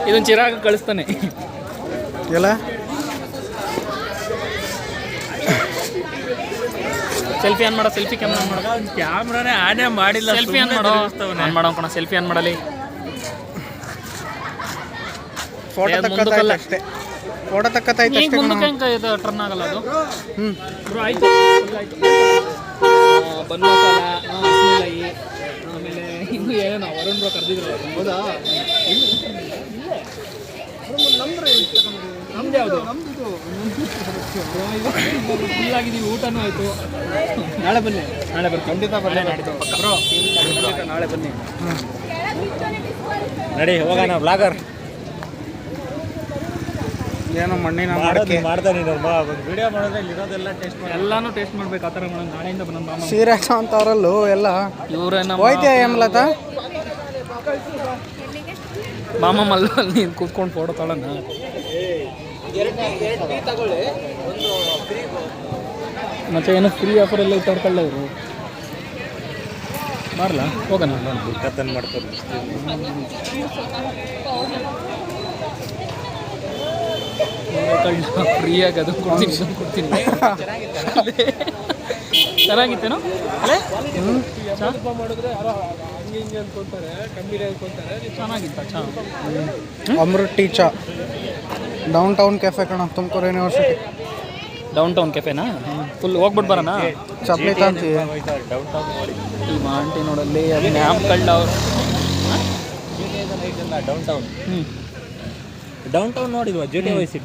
ಇದೊಂದು ಚಿರಾಗ ಕಳಿಸ್ತಾನೆ ಎಲ್ಲ ಸೆಲ್ಫಿ ಆನ್ ಮಾಡೋ, ಸೆಲ್ಫಿ ಕ್ಯಾಮ್ರಾ ಮಾಡೋ, ಕ್ಯಾಮ್ರಾನೇ ಆನೇ ಮಾಡಿಲ್ಲ. ಸೆಲ್ಫಿ ಆನ್ ಮಾಡೋ, ಆನ್ ಮಾಡೋ ಕಣ, ಸೆಲ್ಫಿ ಆನ್ ಮಾಡಲಿ. ಫೋಟೋ ತಕ್ಕತ್ತಾಯ್ತು ಅಷ್ಟೇ, ಫೋಟೋ ತಕ್ಕತ್ತಾಯ್ತು ಅಷ್ಟೇ. ಮುಂದಕ್ಕೆ ಹೆಂಗೆ ಇದು ಟರ್ನ್ ಆಗಲ್ಲ ಅದು? ಬ್ರೋ ಆಯ್ತು, ಆಯ್ತು. ಬನ್ ಮಸಾಲ, ಹಸಿಮೆಣಸಿನಕಾಯಿ, ಆಮೇಲೆ ಇನ್ನು ಏನೇನೋ ವರುಣ್ ಬ್ರೋ ಕರೆದಿದ್ರು. ಹೌದಾ? ನಮ್ದು ಯಾವುದು? ಫುಲ್ಲಾಗಿದ್ದೀವಿ, ಊಟನೂ ಆಯಿತು. ನಾಳೆ ಬನ್ನಿ, ನಾಳೆ ಬರ್ತೀನಿ, ಖಂಡಿತ ಬನ್ನಿ. ಬ್ರೋ ನಾಳೆ ಬನ್ನಿ. ನಡಿ ಹೋಗೋಣ. ಬ್ಲಾಗರ್ ಏನೋ ಮಣ್ಣಿನ ಮಾಡಕ್ಕೆ ಮಾಡ್ತಾನೆ ವಿಡಿಯೋ ಮಾಡೋದ್ರೆ ಇರೋದೆಲ್ಲ ಟೇಸ್ಟ್ ಮಾಡಿ ಎಲ್ಲಾನು ಟೇಸ್ಟ್ ಮಾಡ್ಬೇಕು. ಆ ಥರ ಮಾಡೋಣ. ನಾಳೆಯಿಂದ ಬಂದ ಸೀರಿಯಸ್ ಅಂತವ್ರಲ್ಲೂ ಎಲ್ಲ ಇವರೇನ ಹೋಯ್ತೀಯ ಏಮ್ಲತ ಮಾಮ ಮಲ್ಲ ನೀನು ಕೂತ್ಕೊಂಡು ಫೋಟೋ ತಗೊಳ್ಳೋಣ. ಮತ್ತೆ ಏನೋ ಫ್ರೀ ಆಫರ್ ಎಲ್ಲ ಇಟ್ಟಾಡ್ಕೊಳ್ಳ ಇವರು. ಮಾಡಲ್ಲ, ಹೋಗೋಣ. ಕತ್ತನ್ ಮಾಡ್ತಾರೆ. ಫ್ರೀಯಾಗಿ ಅದು ಕೊಡ್ತೀನಿ, ಇದನ್ನು ಕೊಡ್ತೀನಿ. ಚೆನ್ನಾಗಿತ್ತೇನೋ? ಮಾಡಿದ್ರೆ ಯಾರೋ ಹಂಗೆ ಹಿಂಗೆ ಅನ್ಕೊತಾರೆ, ಕಮ್ಮಿ ಅನ್ಕೊತಾರೆ. ಚೆನ್ನಾಗಿತ್ತ? ಚೆನ್ನಾಗಿ. Amrut tea Cha, downtown cafe ಕಣ, ತುಮಕೂರು ಯೂನಿವರ್ಸಿಟಿ. ಡೌನ್ ಟೌನ್ ಕೆಫೆನಾ? ಫುಲ್ ಹೋಗ್ಬಿಟ್ಟು ಬರೋಣ. ಚಪ್ಲಿ ತಂತೀವಿ. ಈ ಆಂಟಿ ನೋಡಲ್ಲಿ ಅದು ಮ್ಯಾಮ್ ಕಳ್ಳ ಅವರು. ಡೌನ್ ಟೌನ್ ನೋಡಿಲ್ವಾ? J T Y city